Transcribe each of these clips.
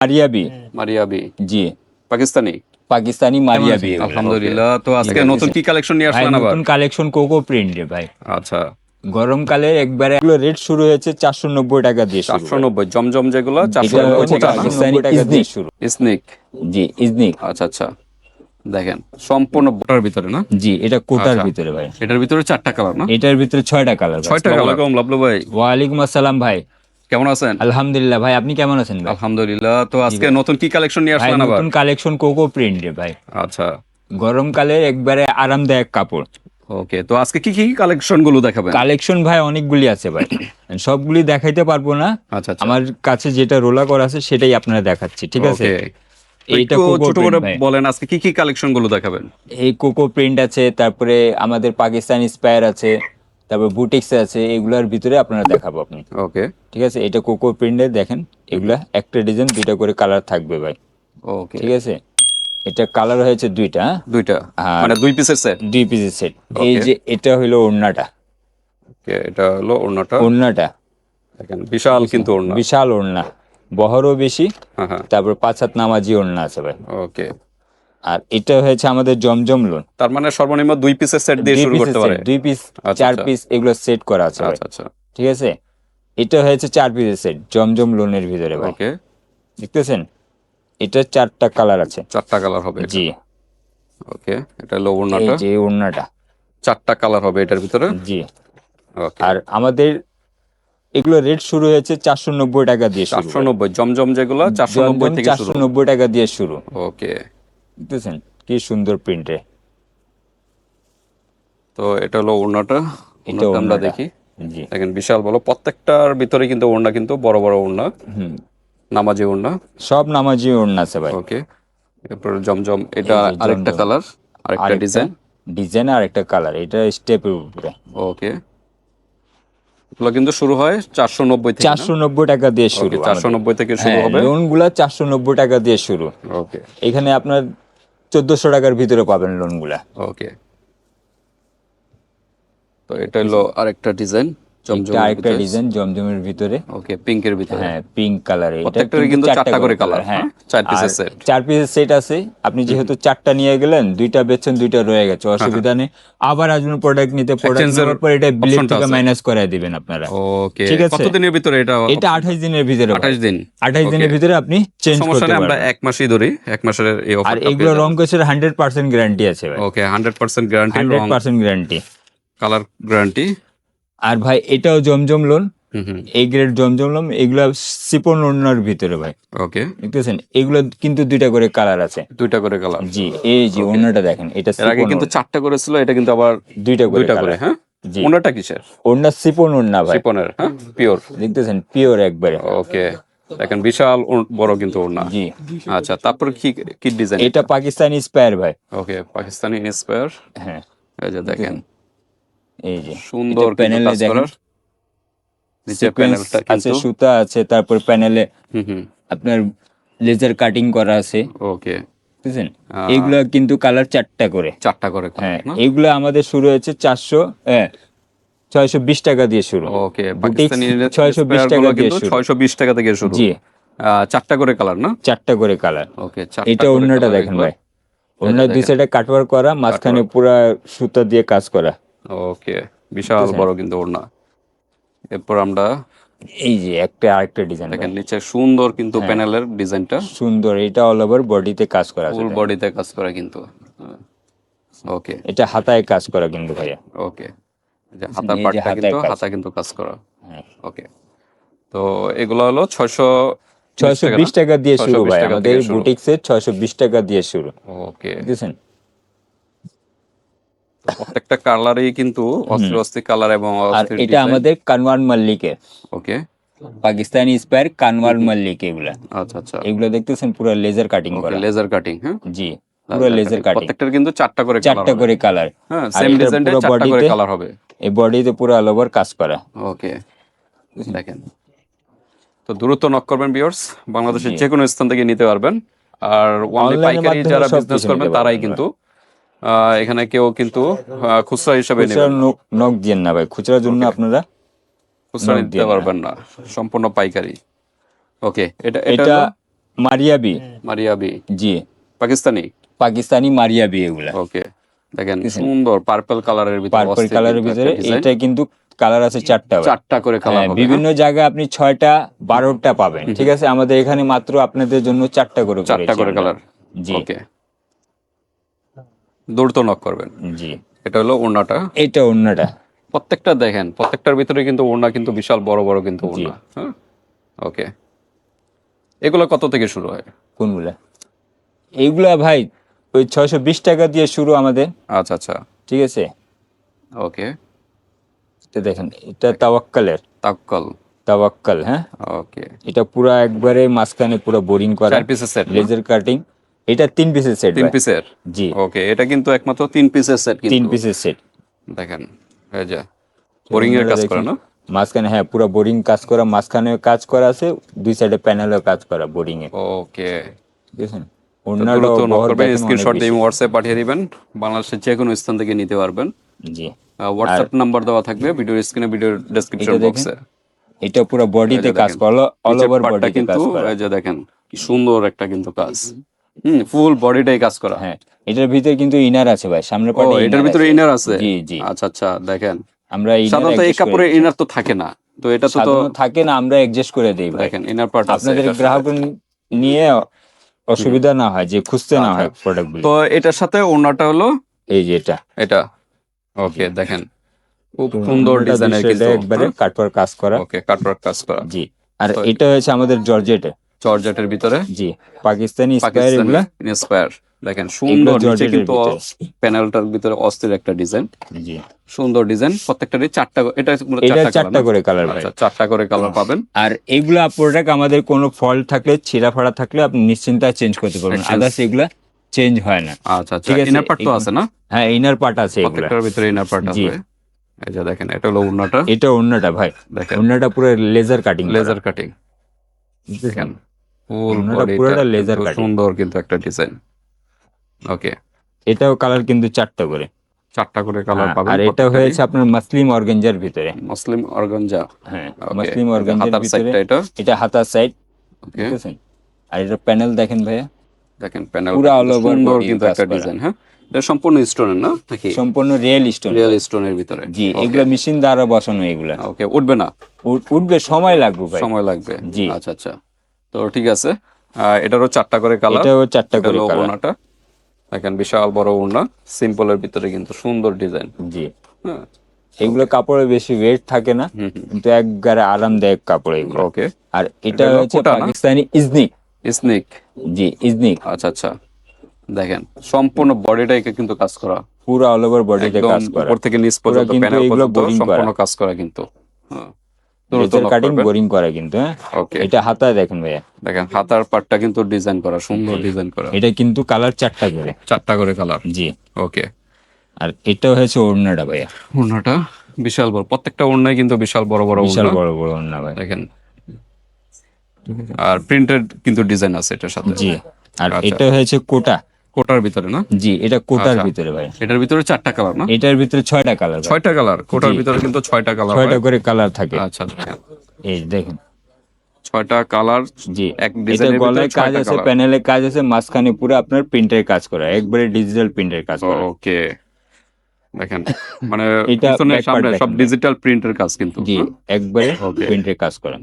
Maria B. Maria B জি, Pakistani. Pakistani Maria B. আলহামদুলিল্লাহ। তো আজকে নতুন কি কালেকশন নিয়ে ভাই আসলেন আবার? নতুন কালেকশন কোকো প্রিন্ট রে ভাই। আচ্ছা, গরমকালে একবারে এগুলো রেট শুরু হয়েছে 490 টাকা দিয়ে শুরু। 490 জমজম যেগুলো এটা 490 হচ্ছে টাকা না? 490 টাকা দিয়ে শুরু। স্নেক। জি, ইজনিক। আচ্ছা আচ্ছা, দেখেন সম্পূর্ণ বোটার ভিতরে না? জি, এটা কোটার আচ্ছা। ভিতরে ভাই। এটার ভিতরে 4টা কালার না? এটার ভিতরে 6টা কালার ভাই। 6টা কালার। ওয়ালাইকুম লাভলু ভাই, ওয়ালাইকুম আসসালাম ভাই। কেমন আছেন? আলহামদুলিল্লাহ ভাই, আপনি কেমন আছেন ভাই? আলহামদুলিল্লাহ। তো আজকে নতুন কি কালেকশন নিয়ে ভাই আসলেন আবার? নতুন কালেকশন কোকো প্রিন্ট রে ভাই। আচ্ছা, গরমকালে একবারে আরামদায়ক কাপড়। ওকে। তো আজকে কি কি কালেকশন গুলো দেখাবেন? কালেকশন ভাই অনেকগুলি আছে ভাই, সবগুলি দেখাইতে পারবো না। আচ্ছা আচ্ছা, আমার কাছে যেটা রোলা করা আছে সেটাই আপনারা দেখাচ্ছি, ঠিক আছে? ওকে। এইটা একটু কোকো ছোট প্রিন্ট করে ভাই। বলেন আজকে কি কি কালেকশন গুলো দেখাবেন? এই কোকো প্রিন্ট আছে, তারপরে আমাদের পাকিস্তানি স্পায়ার আছে, তারপর বুটিক্স আছে, এগুলার ভিতরে আপনারা দেখাবো আপনি, ওকে ঠিক আছে? এটা কোকো প্রিন্টে দেখেন, এগুলা একটা ডিজাইন দুইটা করে কালার থাকবে ভাই, ওকে। ঠিক আছে? এটা কালার হয়েছে দুইটা, দুইটা আর মানে 2 পিসের সেট? 2 পিসের সেট। এই Okay. যে এটা হলো ওড়নাটা, ওকে, এটা হলো ওড়নাটা। ওড়নাটা দেখেন বিশাল কিন্তু ওড়না। বিশাল ওড়না, বহরও বেশি, হ্যাঁ হ্যাঁ, তারপর 5 হাত নামাজি ওড়না আছে ভাই। ওকে। আর এটা হয়েছে আমাদের জমজম লোন। তার মানে সর্বনিম্ন 2 পিসের সেট দিয়ে শুরু করতে পারে? 2 পিস আচ্ছা, 4 আচ্ছা। পিস এগুলো সেট করা আছে ভাই, আচ্ছা আচ্ছা, ঠিক আছে? এটা হয়েছে 4 পিসের সেট জমজম লোনের ভিতরে ভাই, ওকে। দেখতেছেন? এটা 4টা কালার আছে। 4টা কালার হবে এটা? জি, ওকে। এটা হলো এই ওড়নাটা, যে ওড়নাটা। 4টা কালার হবে এটার ভিতরে? জি, ওকে। আর আমাদের এগুলো রেট শুরু হয়েছে 490 টাকা দিয়ে শুরু ভাই। 490 জমজম যেগুলো 490 জমজম থেকে শুরু? 490 টাকা দিয়ে শুরু, ওকে। দেখতেছেন কি সুন্দর প্রিন্টে। তো এটা হলো ওড়নাটা, এটা ওড়নাটা আমরা ওড়নাটা। দেখি। জি, দেখেন বিশাল বড়, প্রত্যেকটার ভিতরে কিন্তু ওড়না কিন্তু বড় বড় ওড়না, হুম, নামাজি ওড়না। সব নামাজি ওড়না আছে ভাই। ওকে। এরপর জমজম, এটা এই যে আরেকটা জমজম। কালার, আরেকটা ডিজাইন। ডিজাইন আর একটা কালার, এটা স্টেপের উপরে। ওকে। এগুলো কিন্তু শুরু হয় 490 থেকে না? 490 টাকা দিয়ে শুরু। ওকে, 490 থেকে শুরু হবে। লোন গুলা 490 টাকা দিয়ে শুরু। ওকে এখানে আপনার 1400 টাকার ভিতরে পাবেন লোন গুলা। ওকে। তো এটা হলো আরেকটা ডিজাইন এটা জমজমের আরেকটা ভিতরে। ডিজাইন জমজমের ভিতরে। ওকে, পিঙ্কের ভিতরে। হ্যাঁ, পিঙ্ক কালারে। এটা প্রত্যেকটারই কিন্তু 4টা করে কালার, হ্যাঁ, 4 পিসের সেট। 4 পিসের সেট আছে। আপনি যেহেতু 4টা নিয়ে গেলেন, 2টা বেচছেন, 2টা রয়ে গেছে, অসুবিধা নেই। আবার আসবেন প্রোডাক্ট নিতে, প্রোডাক্ট Exchange-এর নেওয়ার পর এটা বিল option-টা থেকে আছে? মাইনাস করে দিবেন আপনারা। ওকে। ঠিক আছে? কতদিনের ভিতরে এটা? এটা 28 দিনের ভিতরে। 28 দিন। 28 দিনের Okay. ভিতরে আপনি চেঞ্জ সমস্যা করতে নেই, আমরা পারবেন। 1 মাসই ধরি, 1 মাসের এই আর অফারটা এগুলো রং কোচের 100% গ্যারান্টি আছে ভাই। ওকে, 100% গ্যারান্টি, রং 100% গ্যারান্টি। Colour guarantee. আর ভাই এটাও জমজম লোন, হুম, এই গ্রেড জমজম লোন। এগুলা সিপন ওড়নার ভিতরে ভাই, ওকে। দেখতেছেন? এগুলো কিন্তু 2টা করে কালার আছে। 2টা করে কালার। জি, এই যে ওড়নাটা দেখেন, এটা এর আগে সিপন কিন্তু ওড়না। 4টা করে ছিল, এটা কিন্তু আবার 2টা করে 2টা করে। কালার। হ্যাঁ, জি, ওনাটা কিসের? ওড়না সিপন ওড়না ভাই, শিপনের, হ্যাঁ, পিওর। দেখতেছেন? পিওর একবারে। ওকে। দেখেন বিশাল বড় কিন্তু ওড়না। জি, আচ্ছা, তারপর কি কি ডিজাইন? এটা পাকিস্তানি স্পায়ার ভাই। ওকে, পাকিস্তানি ইন্সপায়ার। হ্যাঁ, এই যে দেখেন এই যে সুন্দর কিন্তু প্যানেলে কাজ দেখেন, করার। নিচে সিকোয়েন্স প্যানেলটা আছে, কিন্তু সুতা আছে, তারপর প্যানেলে হুম, আপনার লেজার কাটিং করা আছে, ওকে। বুঝছেন? এগুলা কিন্তু কালার 4টা করে। 4টা করে হ্যাঁ, কালার না? এগুলো আমাদের শুরু হয়েছে 620 টাকা দিয়ে শুরু। ওকে, বুটিক্স পাকিস্তানি 620 টাকা দিয়ে কিন্তু শুরু। 620 টাকা থেকে শুরু। জি, 4টা করে কালার না? 4টা করে কালার। ওকে, 4টা এটা করে ওড়নাটা কালার দেখেন এগুলো। ভাই, ওড়নার দুই দেখেন। সাইডে কাটওয়ার করা, মাঝখানে পুরা সুতা দিয়ে কাজ করা। ওকে, বিশাল বড় কিন্তু ওড়না। এরপর আমরা এই যে একটা আরেকটা ডিজাইন দেখেন নিচে সুন্দর কিন্তু প্যানেলের ডিজাইনটা, সুন্দর, এটা অল ওভার বডিতে কাজ করা আছে। ফুল বডিতে কাজ করা কিন্তু। ওকে এটা হাতায় কাজ করা কিন্তু ভাইয়া। ওকে, যে হাতার এই যে পার্টটা হাতায় কিন্তু কাজ। হাতা কিন্তু কাজ করা। হ্যাঁ। ওকে। তো এগুলো হলো 620 টাকা দিয়ে শুরু 620 ভাই, টাকা আমাদের থেকে শুরু। বুটিক্সের 620 টাকা দিয়ে শুরু, ওকে। বুঝছেন? প্রত্যেকটা কালারই কিন্তু অস্থির অস্থির কালার এবং আর অস্থির এটা ডিজাইন। আমাদের কানওয়ার মাল্লিকের, ওকে। পাকিস্তানি স্পায়ার কানওয়ার মাল্লিক। এগুলা আচ্ছা আচ্ছা, এগুলো দেখতেছেন পুরো লেজার কাটিং ওকে, করা। Laser cutting. হ্যাঁ, জি, পুরো লেজার কাটিং। প্রত্যেকটার কিন্তু 4টা করে কালার 4টা করে কালার। হ্যাঁ, আর সেম এটার ডিজাইনের পুরো 4টা করে বডিতে, কালার হবে। এই বডিতে পুরো অল ওভার কাজ করা। ওকে, দেখেন। তো দ্রুত নক করবেন ভিউয়ার্স, বাংলাদেশের জি। যে কোনো স্থান থেকে নিতে পারবেন। আর ওয়ানলি অনলাইনের পাইকারি মাধ্যমে যারা সব বিজনেস কিছু করবেন নিতে তারাই পারবেন কিন্তু এখানে কেউ কিন্তু খুচরা হিসেবে খুচরা নেবেন না। নক দিয়েন না ভাই, খুচরার জন্য আপনারা খুচরা নক নিতে দিয়েন না। পারবেন না, সম্পূর্ণ পাইকারি। ওকে, এটা এটা হলো মারিয়াবি। মারিয়াবি জি, পাকিস্তানি। পাকিস্তানি মারিয়াবি এগুলা। ওকে, দেখেন সুন্দর পার্পল কালারের ভিতরে, পার্পল অস্থির কালারের কিন্তু ভিতরে একটা ডিজাইন। এটা কিন্তু কালার আছে 4টা। চারটা করে কালার হ্যাঁ, হবে। বিভিন্ন জায়গায় আপনি 6টা 12টা পাবেন, ঠিক আছে। আমাদের এখানে মাত্র আপনাদের জন্য 4টা করে চারটা করেছি করে আমরা। কালার। জি ওকে, দ্রুত নক করবেন। জি, এটা হলো ওড়নাটা। এটা অন্যটা। প্রত্যেকটা দেখেন, প্রত্যেকটার ভিতরে কিন্তু ওড়না কিন্তু বিশাল বড় বড় কিন্তু জি। ওড়না। হ্যাঁ, ওকে। এগুলো কত থেকে শুরু হয়? কোনগুলা? এইগুলা ভাই ওই 620 টাকা দিয়ে শুরু আমাদের, আচ্ছা আচ্ছা, ঠিক আছে। ওকে। এটা দেখেন, এটা তাওয়াক্কালের, তাক্কল। তাওয়াক্কাল। হ্যাঁ, ওকে, এটা পুরা একবারে মাঝখানে পুরো বোরিং করা, 4 পিসের সেট, লেজার কাটিং। এটা 3 পিসের সেট 3 ভাই। পিসের। জি, ওকে, এটা কিন্তু একমাত্র 3 পিসের সেট 3 কিন্তু। পিসের সেট। দেখেন, এই যে বোরিং এর কাজ করা না? মাঝখানে, হ্যাঁ, পুরো বোরিং কাজ করা, মাঝখানে কাজ করা আছে, দুই সাইডে প্যানেলও কাজ করা বোরিং এ, ওকে। ঠিক আছে। তো অন্যটা দ্রুত নক বহর করবেন, দেখেন অনেক স্ক্রিনশট দিয়ে বেশি। হোয়াটসঅ্যাপ পাঠিয়ে দিবেন। বাংলাদেশের যে কোনো স্থান থেকে নিতে পারবেন। জি, হোয়াটসঅ্যাপ নাম্বার দেওয়া থাকবে ভিডিওর স্ক্রিনে, ভিডিওর ডেসক্রিপশন এটা দেখেন, বক্সে। এটা পুরো বডিতে কাজ করা, অল নিচের ওভার পার্টটা বডিতে কিন্তু কাজ করা। এই যে দেখেন কি সুন্দর একটা কিন্তু কাজ। ফুল বডিটাই কাজ করা। হ্যাঁ, এটার ভিতরে কিন্তু ইনার আছে ভাই, সামনের ও, পাটে এটার ভিতরে ইনার আছে। জি জি, আচ্ছা আচ্ছা, দেখেন আমরা ইনার সাধারণত এই কাপড়ে ইনার তো থাকে না, তো এটা তো সাধারণত থাকে না, আমরা অ্যাডজাস্ট করে দেই ভাই। দেখেন ইনার পার্ট আছে আপনাদের এটার সাথে। গ্রাহক নিয়ে অসুবিধা না হয় যে খুঁজতে না হয় আচ্ছা। প্রোডাক্টগুলো। তো এটার সাথে ওড়নাটা হলো এই যে এটা, এটা। ওকে, দেখেন খুব সুন্দর ডিজাইনের কিন্তু একবারে কাটওয়ার্ক কাজ করা। ওকে, কাটওয়ার্ক কাজ করা। জি, আর তো এটা হচ্ছে আমাদের জর্জেটে। জর্জেটের ভিতরে জি, পাকিস্তানি স্পায়ার পাকিস্তানি এগুলা। ইন্সপায়ার। দেখেন সুন্দর, নিচে জর্জেটের কিন্তু ভিতরে। প্যানেলটার ভিতরে অস্থির একটা ডিজাইন, জি, সুন্দর ডিজাইন। প্রত্যেকটারই চারটা, এটা এটা 4টা করে কালার ভাই। আচ্ছা, 4টা করে কালার পাবেন। আর এইগুলা প্রোডাক্ট আমাদের কোনো ফল্ট থাকলে, ছিঁড়া ফাড়া থাকলে আপনি নিশ্চিন্তায় চেঞ্জ করতে পারবেন, Exchange। আদার্স এগুলা চেঞ্জ হয় না। আচ্ছা আচ্ছা, ঠিক আছে, ইনার পার্ট তো আছে না? হ্যাঁ, ইনার পার্ট আছে এগুলা। প্রত্যেকটার ভিতরে ইনার পার্ট জি। আছে। এই যে দেখেন, এটা হলো ওড়নাটা। এটা অন্যটা ভাই, দেখেন অন্যটা পুরো লেজার কাটিং, লেজার কাটিং। দেখেন ফুল ওড়নাটা বডিটা পুরোটা laser কিন্তু cutting। সুন্দর কিন্তু একটা ডিজাইন। ওকে, এটাও কালার কিন্তু 4টা করে। 4টা করে কালার হ্যাঁ, পাবেন। আর এটা হয়েছে আপনার মাসলিম অর্গানজার ভিতরে। মুসলিম অর্গানজা। হ্যাঁ, Okay, মাসলিম এটা অর্গানজার হাতার ভিতরে। সাইডটা এটা। এটা হাতার সাইড, ওকে, ঠিক আছে। আর এটা প্যানেল দেখেন ভাইয়া, দেখেন প্যানেল পুরা all over সুন্দর body কিন্তু কাজ একটা করা। ডিজাইন। হ্যাঁ, এটা সম্পূর্ণ স্টোনের না নাকি? সম্পূর্ণ রিয়েল স্টোন। রিয়েল স্টোনের ভিতরে। জি, এগুলা মেশিন দ্বারা বসানো এগুলা। ওকে, উঠবে না? উঠবে, সময় লাগবে ভাই। সময় লাগবে। জি। আচ্ছা আচ্ছা, তো ঠিক আছে। এটারও 4টা করে কালার। এটাও 4টা করে কালার। ওড়নাটা দেখেন বিশাল বড় ওড়না, সিম্পলের ভিতরে কিন্তু সুন্দর ডিজাইন। জি, হ্যাঁ, এগুলো কাপড়ে বেশি ওয়েট থাকে না, কিন্তু একবারে আরামদায়ক কাপড় এগুলো। ওকে। আর এটা হলো হচ্ছে কোটা না? পাকিস্তানি ইজনিক। স্নেক। জি, ইজনিক। আচ্ছা আচ্ছা, দেখেন সম্পূর্ণ বডিটাই কিন্তু কাজ করা, পুরো অল ওভার বডিতে একদম কাজ করা, উপর থেকে নিচ পর্যন্ত, কিন্তু প্যানেল এগুলো পর্যন্ত boring সম্পূর্ণ করা। কাজ করা কিন্তু। হ্যাঁ, লেজার কাটিং বোরিং করা কিন্তু। হ্যাঁ, ওকে, এটা হাতা দেখেন ভাইয়া, দেখেন হাতার পাটটা কিন্তু ডিজাইন করা, সুন্দর ডিজাইন করা। এটা কিন্তু কালার 4টা করে। 4টা করে কালার। জি, ওকে, আর এটা হচ্ছে ওড়নাটা ভাইয়া, ওড়নাটা বিশাল বড়, প্রত্যেকটা ওড়নায় কিন্তু বিশাল বড় বড় বিশাল ওড়না। বড় বড় ওড়না ভাই। দেখেন, আর প্রিন্টেড কিন্তু ডিজাইন আছে এটার সাথে। জি, আর আচ্ছা। এটা হচ্ছে কোটা। কোটার ভিতরে না? জি, এটা কোটার আচ্ছা। ভিতরে ভাই। এটার ভিতরে 4টা কালার না? এটার ভিতরে 6টা কালার। 6টা কালার, কোটার জি। ভিতরে কিন্তু 6টা কালার 6টা হয়। করে কালার থাকে। আচ্ছা, দেখেন এই দেখেন, 6টা কালার। জি, এক এটা ডিজাইনের ভিতরে গলায় কাজ 6টা আছে, কালার। প্যানেলে কাজ আছে, মাঝখানে পুরো আপনার প্রিন্টের কাজ করা, একবারে ডিজিটাল প্রিন্টের কাজ করা। ওকে, দেখেন মানে এটা পিছনে back part সামনে সব দেখেন। ডিজিটাল প্রিন্টের কাজ কিন্তু। জি, একবারে Okay. প্রিন্টের কাজ করা।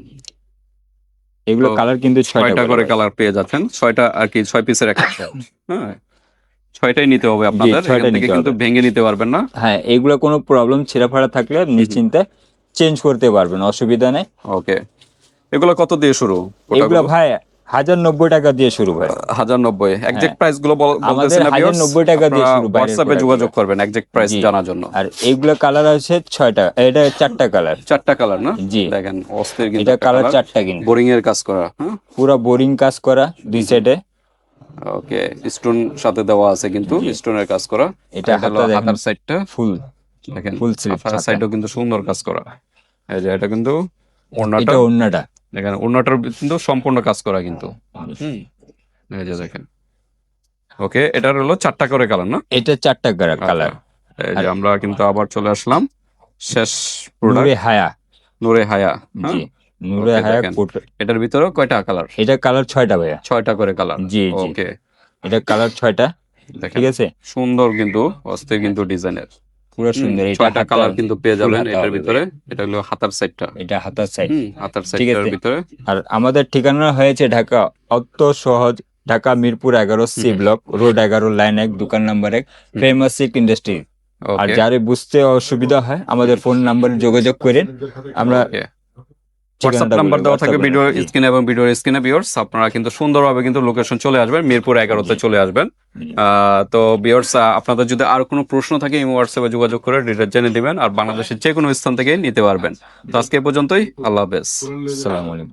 এগুলো তো কালার কিন্তু 6টা 6টা করে কালার পেয়ে যাচ্ছেন। 6টা আর কি 6 পিসের একটা সেট। হ্যাঁ, 6টাই নিতে হবে আপনাদের, 6টা এখান থেকে নিতে কিন্তু হবে। ভেঙে নিতে পারবেন না। হ্যাঁ, এগুলো কোনো প্রবলেম ছেঁড়া ফাড়া থাকলে নিশ্চিন্তে চেঞ্জ করতে পারবেন, অসুবিধা নেই। ওকে, এগুলো কত দিয়ে শুরু? এগুলো ভাই 1090 টাকা দিয়ে শুরু ভাই। 1090। এক্সাক্ট প্রাইস গুলো বলতেছেন আমাদের না ভিউয়ার্স? 1090 টাকা দিয়ে শুরু বাইরের হোয়াটসঅ্যাপে product যোগাযোগ গুলো। করবেন এক্সাক্ট প্রাইস জি। জানার জন্য। আর এইগুলো কালার আছে 6টা, এটা 4টা কালার। 4টা কালার না? জি। দেখেন অস্থির কিন্তু এটা একটা কালার কালার। 4টা কিন্তু বোরিং এর কাজ করা। হ্যাঁ, পুরো বোরিং কাজ করা দুই সাইডে। ওকে, স্টোন সাথে দেওয়া আছে কিন্তু, স্টোনের কাজ করা। এটা আর হলো হাতা দেখেন, হাতার সাইডটা ফুল দেখেন, ফুল স্লিভ হাতার সাইডও কিন্তু সুন্দর কাজ করা। এই যে এটা কিন্তু ওড়নাটা, এটা ওড়নাটা। দেখেন ওড়নাটার কিন্তু সম্পূর্ণ কাজ করা কিন্তু। এই যে দেখেন। ওকে, এটার হলো 4টা করে কালার না? এটা 4টা কালার। আচ্ছা, এই যে আমরা কিন্তু আবার চলে আসলাম শেষ প্রোডাক্ট, নূরে হায়া। নূরে হায়া। হ্যাঁ? জি, নূরে Okay, হায়া দেখেন। কোট। এটার ভিতরে কয়টা কালার? এটা কালার 6টা ভাইয়া। 6টা করে কালার। জি জি, ওকে, এটা কালার 6টা, দেখেন ঠিক আছে, সুন্দর কিন্তু অস্থির কিন্তু ডিজাইনের। পুরো সুন্দর। এটা 6টা হাতা, কালার কিন্তু পেয়ে ফুল যাবেন হাতা এটার হবে ভিতরে। ভাইয়া। এটা হলো হাতার সাইডটা। এটা হাতার সাইড, হাতার ঠিক সাইডটার আছে। ভিতরে। আর আমাদের ঠিকানা হয়েছে ঢাকা অত্য সহজ, Dhaka Mirpur 11 C block, road 11, line 1, দোকান নাম্বার 1, ফেমাস সিল্ক ইন্ডাস্ট্রি। আর ওকে, যারে বুঝতে অসুবিধা হয় আমাদের ফোন নাম্বারে যোগাযোগ করেন, আমরা ওকে। হোয়াটসঅ্যাপ ঠিকানাটা নাম্বার বলে দেওয়া থাকবে WhatsApp ভিডিও বলে। জি। স্ক্রিনে এবং ভিডিওর স্ক্রিনে ভিউয়ার্স, আপনারা কিন্তু সুন্দরভাবে কিন্তু লোকেশন চলে আসবেন, মিরপুর 11তে চলে আসবেন। তো ভিউয়ার্স, আপনাদের যদি আর কোনো প্রশ্ন থাকে এই হোয়াটসঅ্যাপে যোগাযোগ করে ডিটেইলস জেনে দিবেন, আর বাংলাদেশের যে কোনো স্থান থেকে নিতে পারবেন। তো আজকে এ পর্যন্তই, আল্লাহ হাফেজ। আসসালামু আলাইকুম।